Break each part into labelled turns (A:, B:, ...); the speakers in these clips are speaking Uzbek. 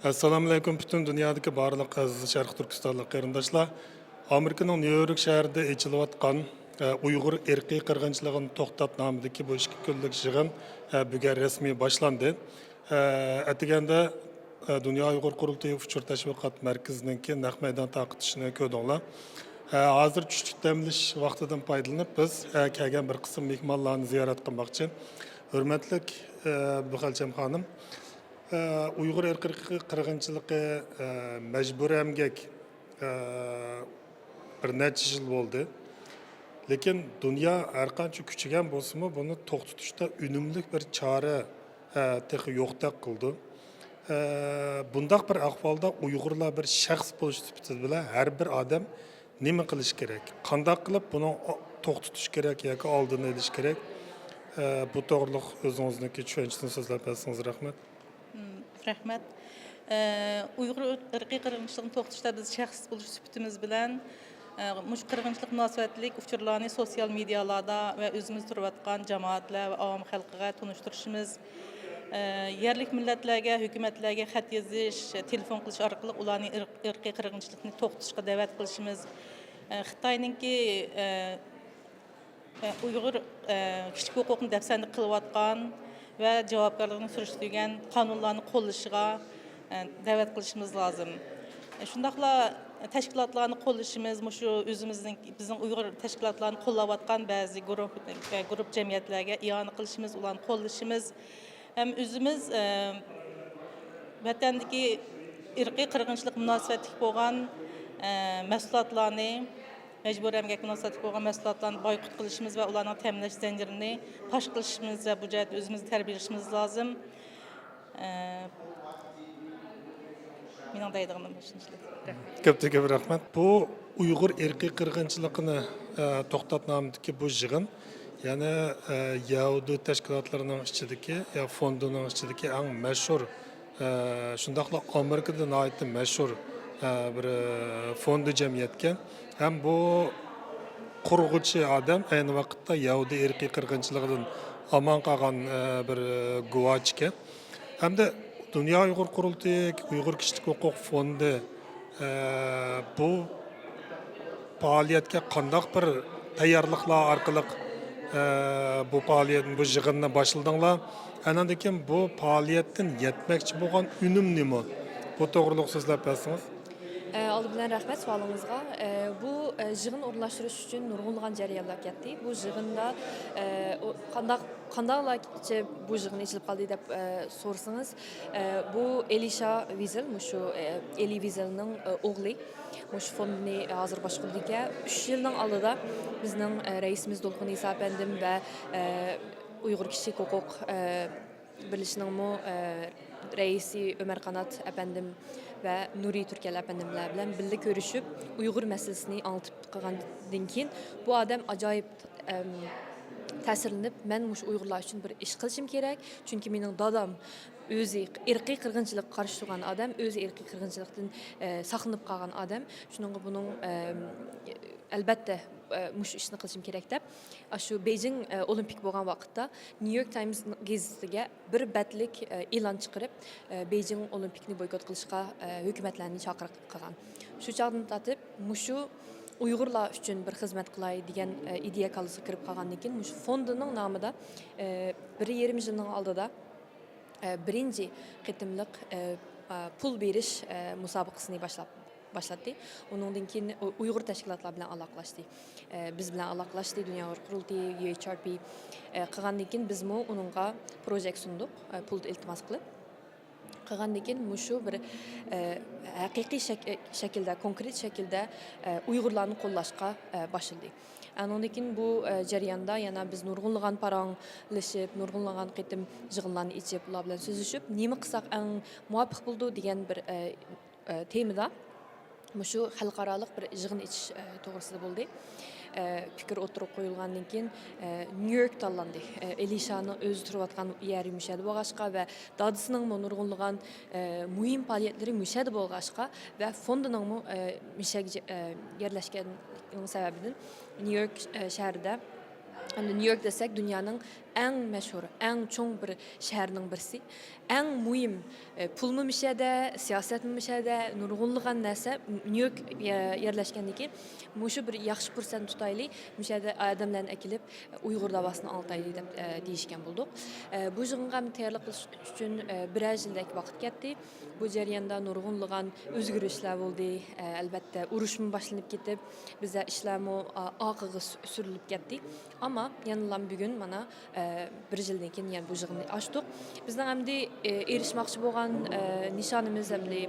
A: Assalomu alaykum butun dunyodagi barliq aziz Sharq Turkistonlik qarindoshlar. Amerikaning Nyu-York shahrida echilayotgan Uyg'ur irqiy qirg'inchiligini to'xtat nomidagi bu 2 kunlik yig'in bugun rasmiy boshlandi. Atiganda Dunyo Uyg'ur qurultiyi uchur tashviqot markazininki naq maydon taqitishini ko'rdinglar. Hozir tushlik damlash vaqtidan foydalanib biz kelgan bir qism mehmonlarni ziyorat qilmoqchi. Hurmatli Buxalcham xonim, Uyg'ur irqiy qirg'inchiligi majburiy emgak bir necha yil bo'ldi. Lekin dunyo har qancha kuchaygan bo'lsa-mu, buni to'xtatishda unumli bir chora texi yo'qdek qildi. Bundaq bir ahvolda Uyg'urlar bir shaxs bo'lish sifatida bilan har bir odam nima qilish kerak? Qanday qilib buni to'xtatish kerak yoki oldini olish kerak? Bu to'g'riliq o'zingizniki tushunchani so'zlab bersangiz rahmat.
B: Rahmat. Uyg'ur irqiy qirg'inchiligini to'xtatishda biz shaxs bo'lish sifatimiz bilan mush qirg'inchilik munosabatlik uchurlarni sotsial medialarda va o'zimiz turayotgan jamoatlar va avom xalqiga tunishtirishimiz, yerlik millatlarga, hukumatlarga xat yozish, telefon qilish orqali ularning irqiy qirg'inchilikni to'xtatishga da'vat qilishimiz, Xitoyninki Uyg'ur kishilik huquqini dafsanda qilayotgan ve javobgarligini surishtirgan qonunlarni qo'llashiga da'vat qilishimiz lozim. Shundaqla tashkilotlarni qo'llashimiz, shu o'zimizning bizning Uyg'ur tashkilotlarini qo'llayotgan ba'zi guruh jamiyatlarga iona qilishimiz, ularni qo'llashimiz, ham o'zimiz vatandagi irqiy qirg'inchilik munosabatli bo'lgan mahsulotlarni mecbur emgak munosabatli bo'lgan mahsulotlarni boykot qilishimiz va ularning ta'minlash zanjirini fosh qilishimiz va bu jihatda o'zimizni tarbiyalashimiz lozim. Mening deydiganim shunchalik.
A: Ko'p rahmat. Bu Uyg'ur irqiy qirg'inchiligini to'xtat nomidagi bu yig'in, ya'ni Yahudi tashkilotlarining ichidagi, ya fondining ichidagi eng mashhur, shundaqla Amerikada nihoyatda mashhur bir fondi jamiyatga hem bu qurg'uchi odam ayni vaqtda Yahudi irqiy qirg'inchiligidan aman qolgan bir guvochga hamda Dunyo Uyg'ur qurultiyi Uyg'ur kishilik huquq fondi bu faoliyatga qanday bir tayyorliklar orqali bu faoliyat bu yig'inni boshladinglar. Andan keyin bu faoliyatdan yetmoqchi bo'lgan unum nima? Bu to'g'riliq so'zlab bersangiz.
C: Aldı bilen rahmet sualınızga. Bu yığın orunlaştırış için nurgulgan jarayonlar ketdi. Bu yığında qandaqla bu yığın içilip qaldı dep sorsanız, bu Elisha Wiesel, şu Eli Wiesel'nin oğlu, muş fondni hazır başqurdiga 3 yıldan aldıda bizning reisimiz Dolqun İsa efendim ve Uyghur Kişilik Hukuk Birleşinin reisi Ömer Kanat efendim ve Nuri Türkel efendimler bilen birlikte görüşüp Uyghur meselesini anlatıp qalğandan keyin bu adam acayip təsirlenip men muş Uyg'urlar için bir iş qilishim kerak, çünkü mening dadam o'zi irqiy qirg'inchilik qarshi turgan adam, o'zi irqiy qirg'inchilikdan saqlanib qolgan adam. Shuning buning albatta muş ishni qilishim kerak deb, shu Beijing olimpik bo'lgan vaqtda New York Times gazetiga bir betlik e'lon chiqarib, Beijing olimpikni boykot qilishga hukumatlarni chaqiriq qilgan. Shu chaqdan tatib mushu Uyg'urlar uchun bir xizmat qilay degan ideya kalisi kirib qolgandan keyin mush fondining nomida 1,5 yilning oldida birinchi qitimliq pul berish musobaqasini başladı. Onundan keyin Uyg'ur tashkilotlar bilan aloqalashdi. Biz bilan aloqalashdi, Dunyo Uyg'ur qurultiyi, UHRP qilgandan keyin biz uningga projekt sunduq, pul iltimos qilib. Qilgandan keyin mushu bir haqiqiy shaklda, konkret shaklda Uyg'urlarni qo'llashga boshladi. Ondan keyin bu jarayonda yana biz nurg'unlagan paranglashib, nurg'unlagan qitim yig'inlarni ichib, ular bilan so'zlashib, nima qilsak eng muvofiq bo'ldi degan bir temada mushu xalqarалық bir yig'in ichish to'g'risida bo'ldi. Fikir o'tirib qo'yilgandan keyin New York tanlandı. Elishani o'zi turayotgan yeri mushadi bo'lg'ashqa va dadisining nurg'unlagan muhim faoliyatlari mushadi bo'lg'ashqa va fondining mushag yerlashgan sababidan New York shahrida, New York desek dünyanın eng meşhur, eng çoğ bir şehirning birisi. Eng muhim pulmu müşede, siyaset müşede, nurgulluğan narsa New York yerleşkendeki muşu bir yaxşı fursat tutaylı müşede adamlarni akilib Uyg'ur davasini oltaylı deb deyishgan bo'ldik. Bu yig'inga tayyorlik qilish uchun bir yillik vaqt ketdi. Bu jarayonda nurg'unlagan o'zgarishlar bo'ldi. Albatta urushmi boshlanib ketib, bizda ishlarmi oqiga surilib ketdi. Ama yanılan bugun mana bir yildan keyin yana bu yig'inni ochdik. Bizning hamda erishmoqchi bo'lgan nishonimiz hamda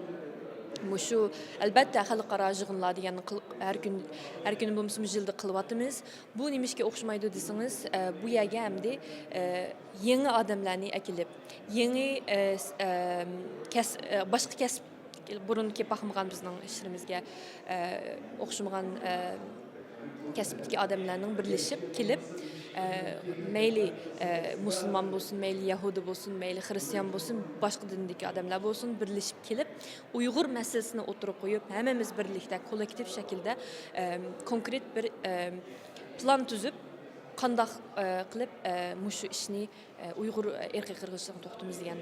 C: Muşu albatta xalqaro yig'inlar degan har kun bo'lmasa yilda qilyapmiz. Bu nimishga o'xshamaydi desangiz, bu yerga hamda yangi odamlarni akilib, yangi boshqa kasb burun kelib baxmagan bizning ishimizga o'xshamagan kasbdagi odamlarning birlashib kelib meyli Müslüman bo'lsin, meyli Yahudi bo'lsin, meyli Hristiyan bo'lsin, boshqa dindagi odamlar bo'lsin, birlashib kelib Uyg'ur masalasini o'tirib qo'yib, hammamiz birlikda kollektiv shaklda konkret bir plan tuzib, qanday qilib mushu ishni Uyg'ur erkak qirg'izchiligini to'xtatamiz degan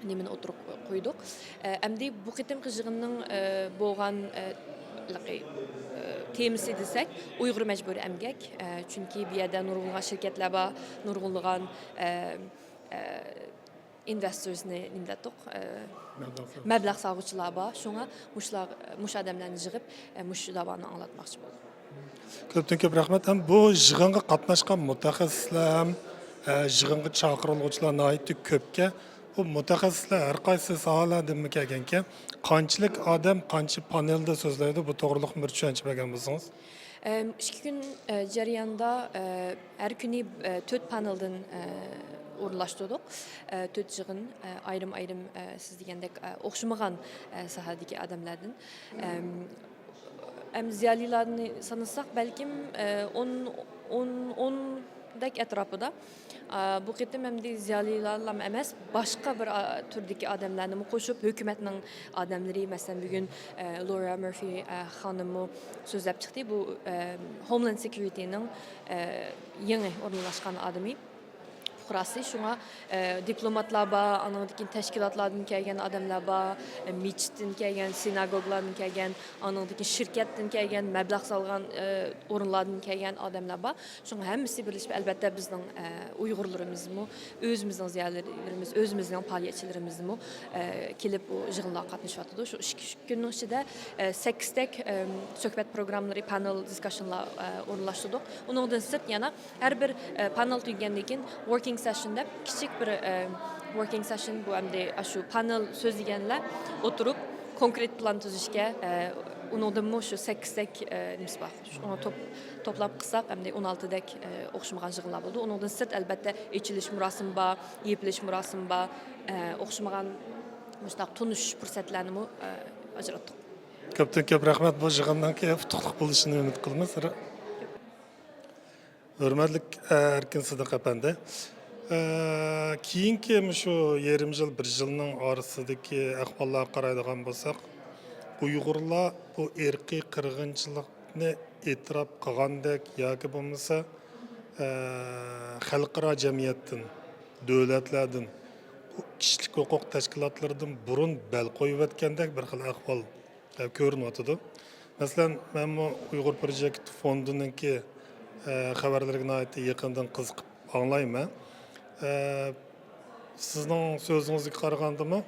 C: nimani o'tirib qo'ydik. Endi bu qitimqi yig'inning bo'lgan temisi desek Uyg'ur mecburi emgek. Çünkü bir yerda nurgulgan şirketler var, nurgulgan investorsni nimdatıq, məbləğ sağıqçılar var. Şuna muş adamlarni yığıb muş davani anlatmoqchi bo'ldim.
A: Ko'pdan ko'p rahmat. Ham bu yig'inga qatnashgan mutaxassislar, yig'inga chaqiriluvchilar nihoyatda ko'pga. Bu mutaxassislar har qaysi sohalardan kelganki, qanchalik odam qancha panelda so'zlaydi, bu to'g'riliq bir tushuncha bergan bo'lsangiz.
C: 2 kun jarayonda her kuni 4 paneldan o'rinlashtirdik. 4 yig'in ayrım siz degandek o'xshamagan sohadagi odamlardan. Ziyolilarni sanasak belki 10 dak etrafında. Bu qitim hem de ziyolilarla emas, başqa bir türdeki adamlarni qo'shib, hukumatning adamları, mesela bugün Laura Murphy xonimi so'zlab chiqdi. Bu Homeland Security'ning yangi o'rinlashgan adamı. Fuqarası şuna diplomatlar var, anadaki teşkilatlardan kelgan adamlar var, miçtin kelgan, sinagoglardan kelgan, anadaki şirketden kelgan, məbləğ salgan orunlardan kelgan adamlar var. Şuna hemmisi birleşip elbette bizden Uygurlarımızmı, özümüzden ziyaretlerimiz, özümüzden faaliyetçilerimizmi kelip bu yığınlara qatnaşatıdı. Şu 2 günün içinde 8 tek söhbət programları, panel discussionlar orunlaştırdık. Ondan sırt yana her bir panel tüygəndəkin working session'da küçük bir working session bu hem de şu panel sözleyenler oturup konkret plan tuzuşka ondan mı şu 8 tek nisbah onu toplap kısak hem de 16 dek oxşamagan yığınlar oldu. Ondan sırt elbette içiliş murasim ba, yepiliş murasim ba, oxşamagan mustaq tunuş fürsətlərini ajratdık.
A: Ko'pdan ko'p rahmat, bu yig'indan keyin futuqliq bo'lishini umid qilamiz. Hurmatli Erkin Sidiq apandi. Keyingi şu yarım yıl, bir yılning orasidagi ahvollarga qaraydigan bo'lsak, Uyg'urlar bu erkiy qirg'inchilikni e'tirof qilgandek yoki bo'lmasa xalqaro jamiyatdan, davlatlardan, kishilik huquq tashkilotlaridan burun bel qo'yayotgandek bir xil ahvol ko'rinyotdi. Masalan, men bu Uyg'ur Project fondininki xabarlarga yaqindan qiziqib anglayman. Sizning so'zingizga qaragandimi,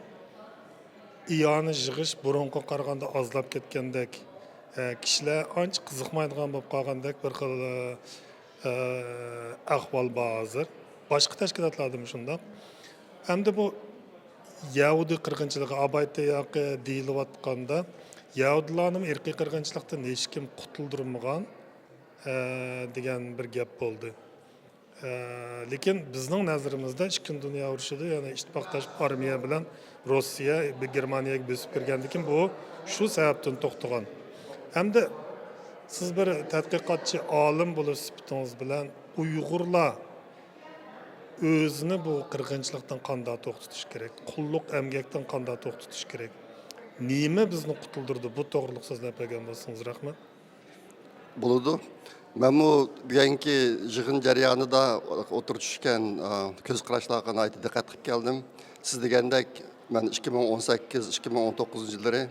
A: iyoni yig'ish burunga qaraganda ozlab ketgandek, kishilar ancha qiziqmaydigan bo'lib qolgandek bir xil ahvol bor hozir. Boshqa tashkilotlarda ham shunday. Hamda bu Yahudi qirg'inchiligi abayda yoqi deyilayotganda, Yahudilarning irqiy qirg'inchilikdan hech kim qutuldirmagan degan bir gap bo'ldi. Lekin bizning nazarimizda 2 dunyo urushida, ya'ni ittifoqdosh armiya bilan Rossiya va Germaniyaga bosib kirgandan keyin bu shu sababdan to'xtagan. Hamda siz bir tadqiqotchi, olim bo'lib sifatingiz bilan Uyg'urlar o'zini bu qirg'inchilikdan qanday to'xtatish kerak? Qulluq emgakdan qanday to'xtatish kerak? Nima bizni qutuldirdi? Bu to'g'riliq so'zlab bergan bo'lsangiz rahmat.
D: Buludu. Мен bugungi yig'in jarayonida o'tirib tushgan ko'z qarashlarga aytib diqqat qilib keldim. Siz degandek, men 2018-2019 yillari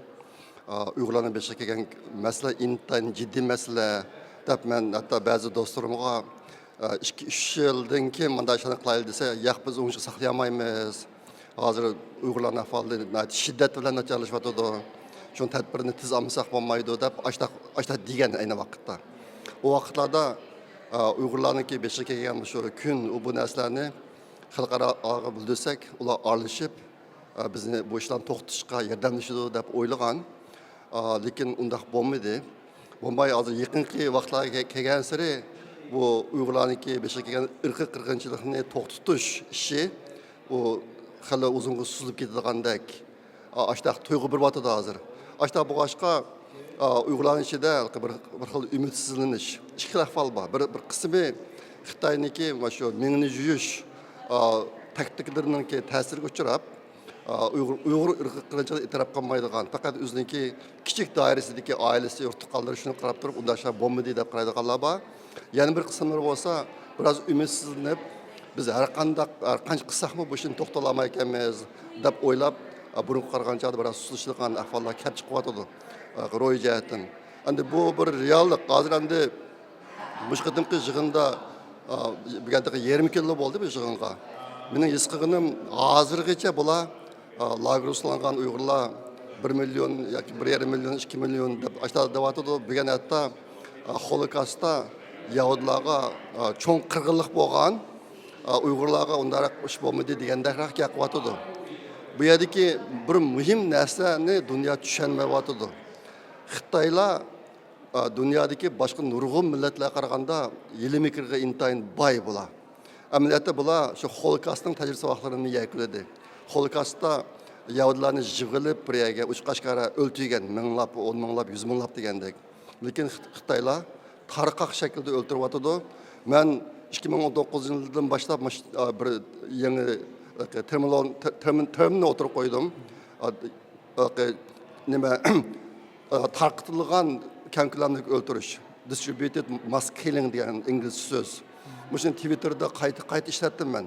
D: Uyg'urlarning beshikka kelgan masala intayin jiddiy masala deb men hatto ba'zi do'stlarimga 2-3 yildan keyin bunday ishlarni qilaylik desa, yo'q biz uni saqlay olmaymiz. Hozir Uyg'urlarning ahvoli shiddat bilan nacharlashyapti. Shun tadbirni tez olmasak bo'lmaydi deb ashta degan ayni vaqtda. O vaqtlarda Uyg'urlarniki beshikka kelgan shu kun bu narsalarni xalqaro bildirsak, ular aralashib bizni bu ishlarni to'xtatishga yordamlashadi deb o'ylagan. Lekin undaq bo'lmadi. Bo'lmay hozir yaqinqi vaqtlarga kelgan sari bu Uyg'urlarniki beshikka kelgan irqiy qirg'inchilikni to'xtatish ishi u hali uzunga suzilib ketadigandak ashtaq tuyg'u bir vaqtda hozir. Ashtaq bo'lg'achqa Uyg'urlarning ichida bir xil umidsizlanish, ikki ahvol bor. Bir qismi Xitoyniki shu mingni yuyish taktikalarining ta'siriga uchrab, Uyg'ur irqiy qirg'inchilik e'tirof qilmaydigan, faqat o'ziniki kichik doirasidagi oilasi, yurtqalari shuni qarab turib, undashlar bo'lmadi deb qaraydiganlar bor. Yana bir qismlar bo'lsa, biroz umidsizlanib, biz har qancha qilsakmi bu ishni to'xtata olmay ekanmiz deb o'ylab, burun qarag'anchada biroz susishligan ahvollar kelib chiqyapti. Ro'y jihatdan. Endi bu bir reallik. Hozir endi bu qadimki yig'inda bugunga 20 yil bo'ldi bu yig'inga. Mening his qilganim hozirgacha bular lageruslangan Uyg'urlar 1 million yoki 1,5 million, 2 million deb ashtada deyotdi. Bugun hatto Holokaustda Yahudlarga cho'ng qirg'inlik bo'lgan Uyg'urlarga undaq ish bo'lmadi degandek gapyapti. Bu yerdagi bir muhim narsani dunyo tushunmayapti. Xitoylar dunyodagi boshqa nurg'un millatlarga qaraganda ilmiy intayin boy bular. Amaliyotda bular shu Holokaustning tajribalarini yakunladi. Holokaustda Yahudlarni jig'ilib bir yerga uch-qashqara o'ltirgan minglab, 10 minglab, 100 minglab degandek. Lekin Xitoylar tarqaq shaklda o'ltiryapti. Men 2019 yildan boshlab bir yangi terminni o'tirib qo'ydim. Nima tarqatilgan keng ko'lamli o'ltirish, distributed mass killing degan ingliz so'z. Buni Twitterda qayta ishlatdim men.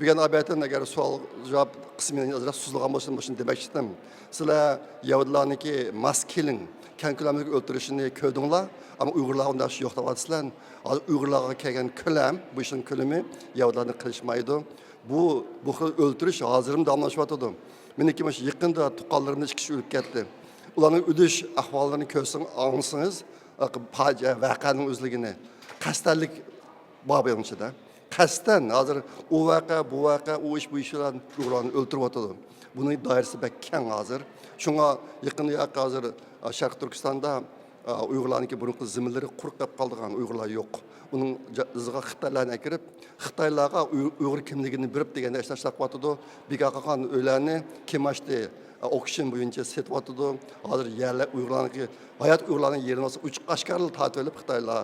D: Bugun abayatan agar savol javob qismini suzilgan bo'lsa, buni demak istadim. Sizlar Yahudlarniki mass killing, keng ko'lamli o'ltirishni ko'rdinglar, ammo Uyg'urlar unday yo'q deyapsizlar. Hozir Uyg'urlarga kelgan ko'lam, bu ishning ko'lami Yahudlarni qilishmaydi. Bu xil o'ltirish hozirim damlashyapti. Meniki mana yaqinda tuqqanlarimni 2 kishi o'lib ketdi. Ularning o'lish ahvollarini ko'rsangiz, fojia voqeaning o'zligini, qasdlik bor bu ichida. Qasdan hozir u voqea, bu voqea, u ishlarni Uyg'urlarni o'ltiryapti. Buning doirasi bak keng hozir. Shunga yaqin hozir Sharq Turkistonda Uyg'urlarniki burunqi ziminlari qurqib qolgan Uyg'urlar yo'q. Uning iziga Xitoylarni akirib, Xitoylarga Uyg'ur kimligini berib deganda ishlashlayapti. Biga qolgan o'ylarni kemashdi auction bo'yicha setyapti. Hozir yerlar Uyg'urlarniki hayot Uyg'urlarning yerini olsa 3 qashqarli tatib Xitoylar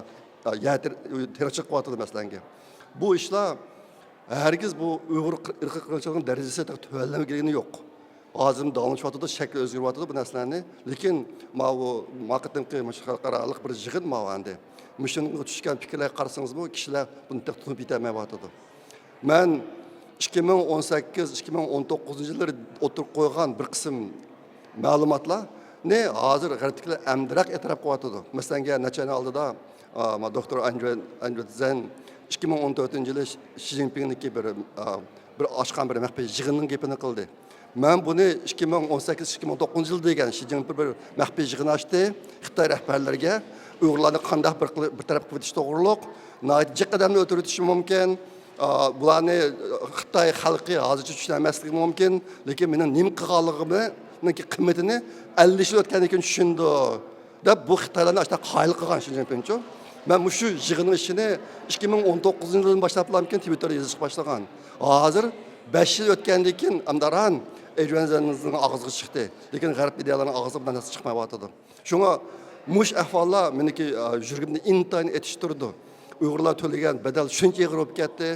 D: terrorchilik qilyapti masalanga. Bu ishlar hargiz bu Uyg'ur irqiy qirg'inchiligini darajasi tuvallamagani yo'q. Hozir davomlashyapti, shakli o'zgaryapti bu narsalarni. Lekin bu vaqtdagi xalqaro bir yig'in endi. Mishunga tushgan fikrlar qarasangiz bu kishilar buni tushunib yetmayapti. Men 2018-2019 yillar o'tirib qo'ygan bir qism ma'lumotlar hozir g'arbliklar amdiroq e'tirof qilyapti. Masalan, nachani oldida doktor Andrew Zen 2014-yili Xi Jinpingniki bir ochgan bir maxfiy yig'inning gapini qildi. Men buni 2018-2019 yil degan Xi Jinping bir maxfiy yig'in ochdi. Xitoy rahbarlariga Uyg'urlarni qanday bir taraf qilib o'tish to'g'riliq, jiq odamni o'ldirish mumkin. Bularni Xitoy xalqi hozircha tushunmasligi mumkin, lekin mening nima qilganligimni qiymatini 50 yil o'tgandan keyin tushundi. Deb bu Xitoylarni ashta qoyil qilgan Xi Jinpingchi. Men shu yig'inning ishini 2019 yildan boshlab Twitterda yozishga boshlagan. Hozir 5 yil o'tgandan keyin amdaran Ejvanzanning og'ziga chiqdi. Lekin g'arb ideyalarning og'ziga bundan chiqmayapti. Shunga mush ahvollar meniki yurgimni intayin etishtirdi. Uyg'urlar to'lagan badal shuncha yig'irib ketdi.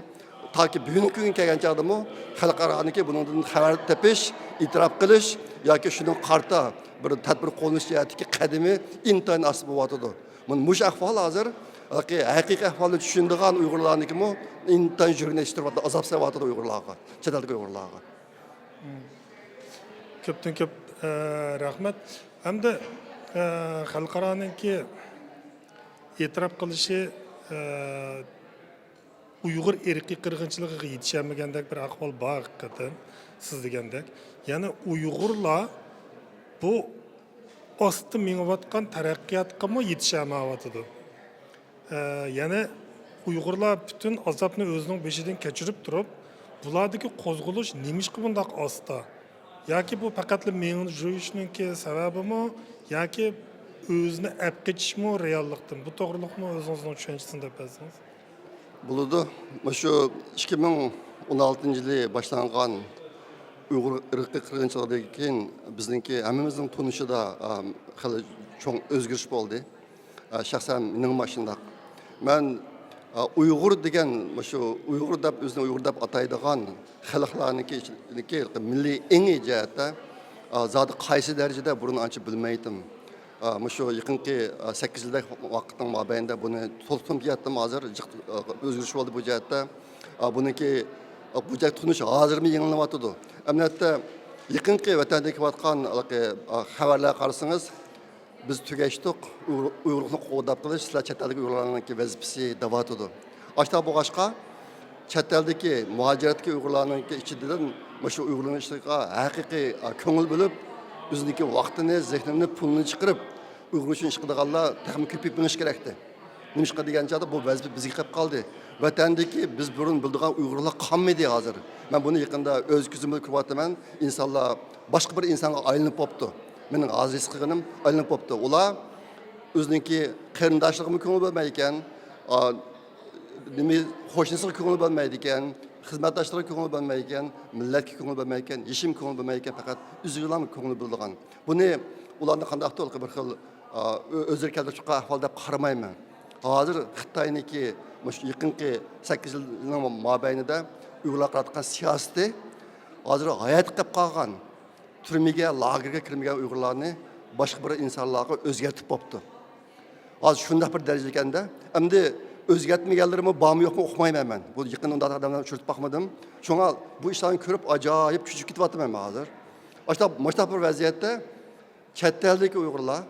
D: Toki bugungi kunga kelgan chog'dami xalqaroniki bundan xabar tepish, e'tirof qilish yoki shuni qarta bir tadbir qo'llanish jihatdagi qadami intayin asb bo'lyapti. Mush ahvol hozir haqiqiy ahvolni tushundigan Uyg'urlarnikimi intan yuragini eshittirib azob savatida Uyg'urlarga, chet eldagi Uyg'urlarga.
A: Ko'pdan ko'p rahmat. Hamda xalqaroniki e'tirof qilishi Uyg'ur irqiy qirg'inchiligiga yetishmagandek bir ahvol bor haqiqatan siz degandek. Ya'ni Uyg'urlar bu osti mengayotgan taraqqiyotga yetishmayotidi. Ya'ni Uyg'urlar butun azobni o'zining beshidan kechirib turib, bulardagi qo'zg'alish nimishqa bundoq osta? Yoki bu faqatli meni jo'yishninki sababimi yoki o'zini olib ketishmi reallikdan? Bu to'g'riliqmi o'zingizning tushunchisini deb bilsangiz?
D: Buludu, şu 2016 yılı başlanğan Uyghur ırkı qırgınçılığı keyin bizdeki hammamizning tunishida hali cho'ng o'zgarish bo'ldi. Shaxsan mening mashina. Men Uyg'ur degan shu Uyg'ur deb o'zini Uyg'ur deb ataydigan xalqlarniki milliy eng jihatda zodi qaysi darajada burun ancha bilmaydim. Şu yaqinki 8 yillik vaqtning mobaynida buni to'lqin yetdim hozir o'zgarish bo'ldi bu jihatda. Buniki bu jihat tunish hozirmi yangilanayotdi. Amnatda yaqinki vatandagi vatqan xabarlar qarasangiz biz tugashdik Uyg'urlikni qo'llab qilish sizlar chet eldagi Uyg'urlarninki vazifasi davatidi. Ashta bo'g'ashqa chet eldagi muhojiratga Uyg'urlarninki ichidan shu Uyg'urlarga haqiqiy ko'ngil bo'lib bizniki vaqtini, zehnini, pulini chiqarib Uyg'ur uchun ish qilganlar taxmin ko'payib minish kerakdi. Nimishqa deganchada bu vazifa bizga qolib qoldi. Vatandagi biz burun bildigan Uyg'urlar qolmaydi hozir. Men buni yaqinda o'z ko'zim bilan ko'ryapman. Insonlar boshqa bir insonga aylanib qopti. Mening aziz qilganim aylanib qopti. Ular o'ziniki qarindoshligimga ko'ngil bo'lmaydi ekan, nima qo'shnisiga ko'ngil bo'lmaydi ekan, xizmatdoshlariga ko'ngil bo'lmaydi ekan, millatga ko'ngil bo'lmaydi ekan, yishim ko'ngil bo'lmaydi ekan, faqat o'zingizlarga ko'ngil bo'lgan. Buni ularni qanday qilib bir xil o'zlari keltirib ahvol deb qaramayman. Hozir Xitoyniki shu yaqinqi 8 yilning mobaynida Uyg'urlar qilayotgan siyosati hozir hayot qilib qolgan, turmaga, lagerga kirmagan Uyg'urlarni boshqa bir insonlarga o'zgartib qo'yibdi. Hozir shunday bir darajada ekanda, endi o'zgartmaganlarimi bormi yo'qmi uqmayman men. Bu yaqin unda odamlarni uchirib boqmadim. Shunga bu ishlarni ko'rib ajoyib kuchib ketyapman men hozir. Mana bir vaziyatda chet eldagi Uyg'urlar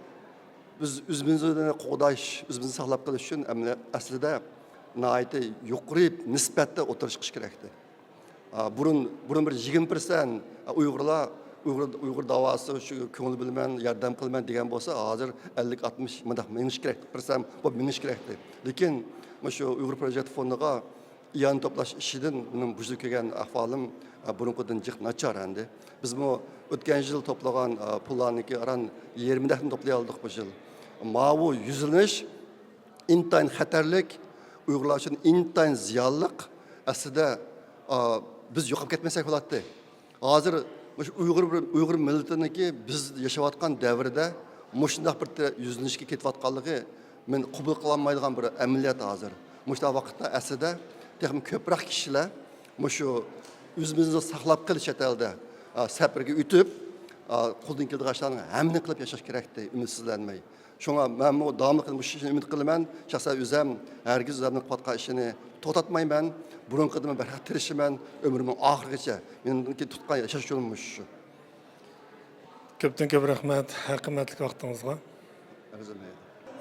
D: biz o'zimizni qo'g'dash, o'zimizni saqlab qolish uchun aslida nihoyatda yuqori nisbatda o'tirish qilish kerakdi. Burun bir 20% Uyg'ur davosi shu ko'ngil bilman, yordam qilman degan bo'lsa, hozir 50-60 mendaq minish kerak. Birsam bu minish kerakdi. Lekin shu Uyg'ur projekt fondiga iyon to'plash ishidan mening bujib kelgan ahvolim burunqidan jiq nachar endi. Biz bu o'tgan yil to'plagan pullarniki aran 20 dafni to'play oldik bu yil. Mavu yuzlanish intayin xatarlik, Uyg'urlar uchun intayin ziyonliq. Aslida biz yo'qolib ketmasak bo'ladi. Hozir Uyg'ur millatiniki biz yashayotgan davrda mushundaq bir yuzlanishga ketayotganligi men qabul qila olmaydigan bir amaliyot hozir. Mushundaq vaqtda aslida texnik ko'proq kishilar shu o'zimizni saqlab qolish etildi. Safarga o'tib, qo'ldan kelgan ishlarni hamma qilib yashash kerakdi, umidsizlanmay. Shunga men bu davomli qilib bu ishni umid qilaman. Shaxsan o'zim hargiz o'zimning qilayotgan ishini to'xtatmayman. Burunqidan bir tirishiman umrimning oxirigacha. Meniki tutgan yashash yo'lim shu.
A: Ko'pdan ko'p rahmat haqqimatli vaqtingizga.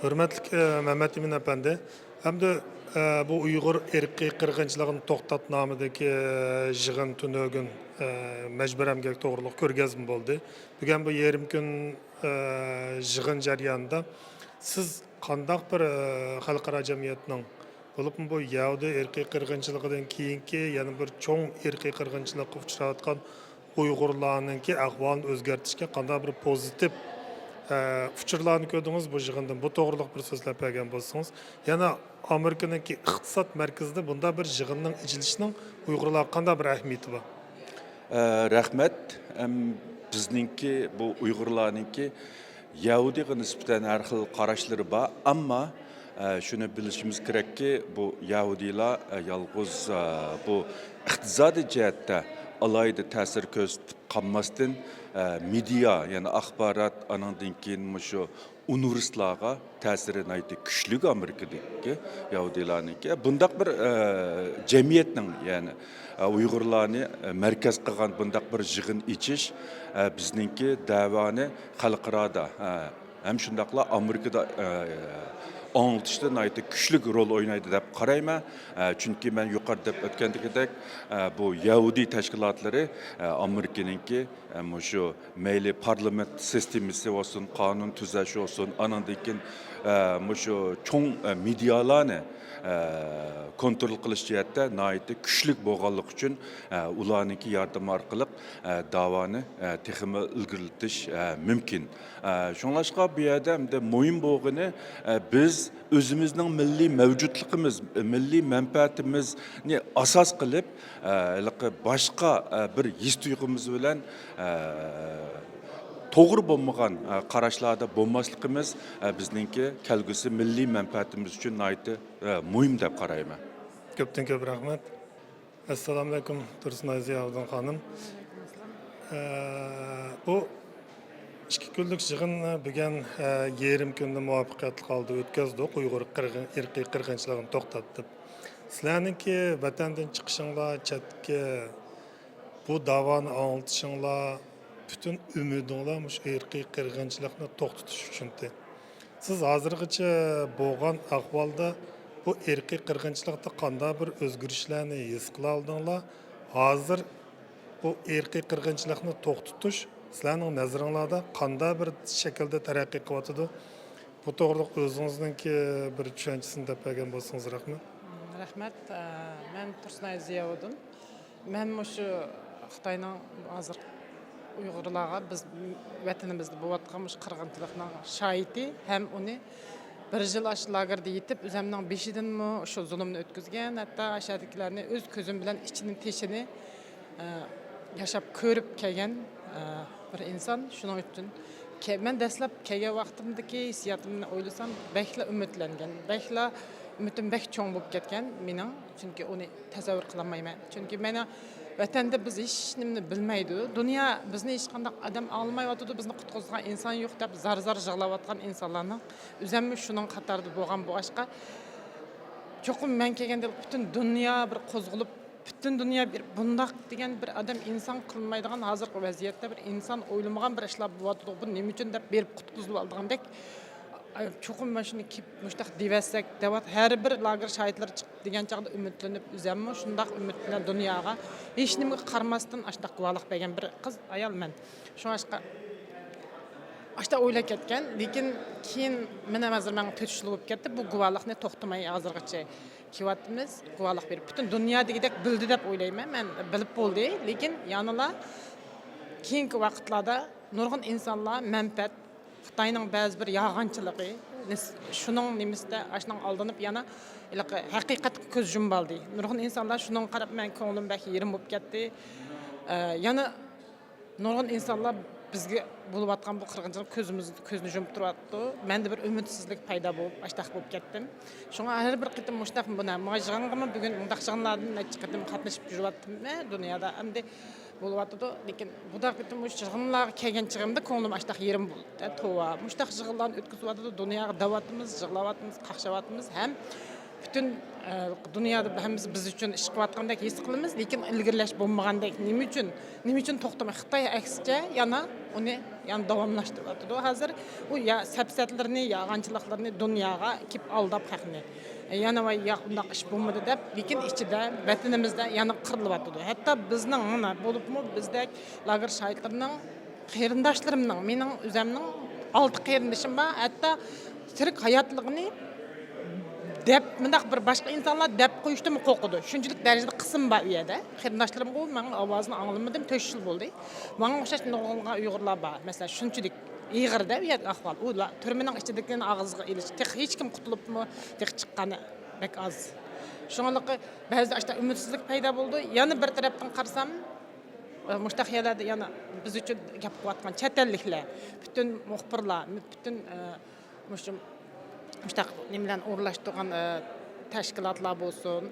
A: Hurmatli Mehmet Emin apandi, hamda bu Uyg'ur irqiy qirg'inchiligini to'xtat nomidagi yig'in tunogin majbur emgak to'g'riliq ko'rgazma bo'ldi. Bugun bu yarim kun yig'in jarayonida siz qandaq bir xalqaro jamiyatning bo'lib bu Yahudi irqiy qirg'inchiligidan keyingi yana bir cho'ng irqiy qirg'inchilikqa uchrayotgan Uyg'urlarninki ahvolini o'zgartirishga qanday bir pozitiv fikrlarni ko'rdingiz bu yig'indan? Bu to'g'riliq bir so'zlab bergan bo'lsangiz, yana Amerikaniki iqtisod markazida bunday bir yig'inning ichilishining Uyg'urlarga qanday bir ahamiyati bor?
E: Rahmat. Bizningki bu Uyg'urlarninki Yahudiga nisbatan har xil qarashlari bor, ammo shuni bilishimiz kerakki, bu Yahudilar yolg'iz bu iqtisodiy jihatda alayda ta'sir ko'rsatib qolmasdan media, ya'ni axborot, anandan keyin shu universitetlarga ta'siri nihoyatda kuchli Amerikadagi Yahudilarniki. Bundaq bir jamiyatning, ya'ni Uyg'urlarni markaz qilgan bundaq bir yig'in ichish bizningki davoni xalqaroda ham shundaqla Amerikada anlatışda nihoyatda kuchli rol o'ynaydi deb qarayman. Chunki men yuqorida deb o'tgandagidek bu Yahudi tashkilotlari Amerikaningki shu mayli parlament sistemasi olsun, qonun tuzashi olsun, anandan keyin shu cho'ng medialarni kontrol qilish jihatda nihoyatda kuchli bo'lganligi uchun ularningki yordam orqali davoni texmi ilgirlatish mumkin. Shunlashqa bu yerda muhim bo'lgani biz o'zimizning milliy mavjudligimiz, milliy manfaatimizni asos qilib, boshqa bir his tuyg'umiz bilan to'g'ri bo'lmagan qarashlarda bo'lmasligimiz bizningki kelgusi milliy manfaatimiz uchun nihoyatda muhim deb qarayman.
A: Ko'pdan ko'p rahmat. Assalomu alaykum Tursunoy Ziyovuddin xonim. Bu 2 kunlik yig'in bugun yarim kunda muvaffaqiyatli holda o'tkazdik. Uyg'ur irqiy qirg'inchiligini to'xtatib. Sizlarningki vatandan chiqishinglar, chetga bu davoni anlatishinglar, bütün ümidinglar shu irqiy qirg'inchilikni to'xtatish uchundir. Siz hozirgacha bo'lgan ahvolda bu irqiy qirg'inchilikda qanday bir o'zgarishlarni his qila oldinglar? Hozir bu irqiy qirg'inchilikni to'xtatish sizlarning nazaringlarda qanday bir shaklda taraqqiy qilyotidi? Bu to'g'rida o'zingizningki bir tushunchisini deb bergan bo'lsangiz rahmat.
F: Rahmat. Men Tursunoy Ziyovuddin. Men shu Xitoyning hozir Uyg'urlarga biz vatanimizda bo'layotgan qirg'inchilikning shohidi ham uni bir yil lagerda yetib o'zimning beshidanmi shu zulmni o'tkazgan, hatto ashadikilarni o'z ko'zim bilan ichini teshini yashab ko'rib kelgan bir inson. Shuning uchun men dastlab kelgan vaqtimdagi hissiyotimni o'ylasam, bekla umidlangan, bekla ümidim bek cho'ng bo'lib ketgan mening, chunki uni tasavvur qila olmayman. Chunki meni vatanda biz hech nimani bilmaydi. Dunyo bizni hech qanday odam olmayotdi, bizni qutqizgan inson yo'q deb zar-zar yig'layotgan insonlarning o'zimni shuning qatorida bo'lgan bu boshqa. Cho'qim men kelganda butun dunyo bir qo'zg'alib, butun dunyo bir bundaq degan bir odam inson qilmaydigan hozirgi vaziyatda bir inson o'ylamagan bir ishlar bo'lyapti. Bu nima uchun deb berib qutqizib oldigandek cho'qim mana shuni mushtaq devasak, devat har bir lager shohidlar chiqib degan chaqda umidlanib o'zimmi shundaq umid bilan dunyoga hech nimaga qaramasdan ashdaq guvohlik bergan bir qiz ayol men. Shu ashta o'ylab ketgan, lekin keyin mana hozir men 4 yil bo'lib ketdi, bu guvohlikni to'xtamay hozirgacha kelyapmiz, guvohlik berib butun dunyodagidek bildi deb o'ylayman. Men bilib bo'ldi, lekin yanıla keyingi vaqtlarda nurg'un insonlar manfaat Xitoyning ba'zi bir yog'anchiligi, shuning nimasida ashning aldanib yana haqiqatga ko'z yumbaldi. Nurg'un insonlar shuning qarab men ko'nglim bak yerim bo'lib ketdi. Yana nurg'un insonlar bizga bo'layotgan bu qirg'inchilik ko'zni yumib turyapti. Menda bir umidsizlik paydo bo'lib, ashtaq bo'lib ketdim. Shunga har bir qitim mushtaq buni mojig'anmi bugun undaq jig'inlardan necha qitim qatnashib yuryaptim dunyoda. Endi bo'lyapti, lekin bu daqiqatim jig'inlarga kelgan chig'imda ko'nglim ashtaq yerim bo'ldi. To'g'ri, mushtaq jig'inlarni o'tkazyapti, dunyoga davatimiz, jig'layapmiz, qaqshyapmiz ham bütün dunyoda hammamiz biz uchun ish qilayotgandek his qilamiz, lekin ilgirlash bo'lmagandek. Nima uchun to'xtamay Xitoy aksicha yana uni davomlashtiryapti. Hozir u sapsatlarni, yog'anchiliklarni dunyoga kelib aldab haqni. Yana va bunday ish bo'lmadi deb, lekin ichida vatanimizda yana qirilyapti. Hatto bizning mana bo'libmi bizdek lager shohidlarning qarindoshlarimning, mening o'zimning 6 qarindishim bor, hatto tirik hayotligini deb mendaq bir boshqa insonlar deb qo'yishdan qo'rqadi. Shunchalik darajada qism bor u yerda. Qarindoshlarimga men ovozini anglamadim, 4 yil bo'ldi. Menga o'xshash nurg'un Uyg'urlar bor. Masalan, shunchalik ig'irda u yerda ahvol. Ular turmaning ichidagilarni og'ziga ilish, hech kim qutulibmi, chiqqani bek oz. Shuningdek, ba'zida ashta umidsizlik paydo bo'ldi. Yana bir tarafdan qarasam, mushtahiyalarda yana biz uchun gap qilayotgan chet elliklar, butun muxbirlar, butun mushtaq nimadan o'rlashtirgan tashkilotlar bo'lsin,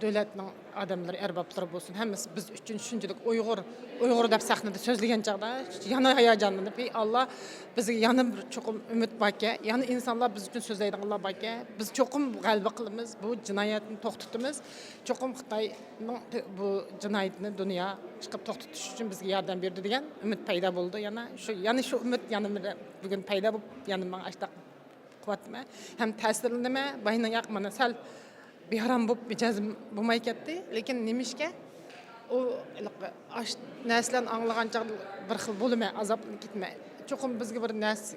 F: devletning adamları, erbapları bolsun. Hemmesi biz üçün şunçilik Uygur dep sahnada sözlegen çağda yana hayacanlanıp Allah bizi yana bir çokum ümit bake, yana insanlar biz üçün sözleydiğin Allah bake. Biz çokum galba kılımız, bu cinayetini toxtutumuz. Çokum Xitayning bu cinayetini dünya çıkıp toxtutuş üçün bizge yardım berdi degen ümit payda boldu. Yana şu ümit yanımda bugün payda bolup yanıma açtaq quvvatma. Hem ta'sirlendime bayna yaqmana sal bihram bolup mijazim bolmay ketdi. Lekin nemishga o näslen anlagan çağda bir xil bolma azaplanıp gitme. Çokum bizge bir näs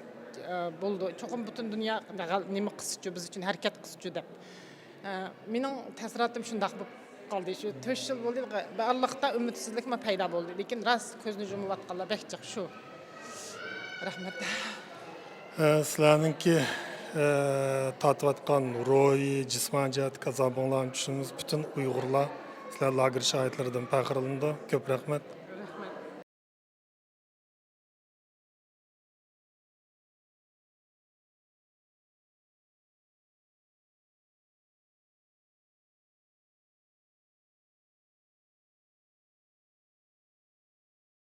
F: boldu. Çokum bütün dünya neme qısıcı biz üçün hareket qısıcı dep. Mening ta'siratim şundaq bolup qaldı. Şu 4 yıl boldu. Allah'ta ümitsizlikme payda boldu. Lekin ras ko'zni jumib atqanlar bekçiq şu. Rahmat.
A: Sizlarninki tatvatkan ro'yi, jismoniy jihatga azobinglarni tushunimiz bütün Uyg'urlar sizlar lager shohidlaridan faxrlandi. Ko'p rahmat.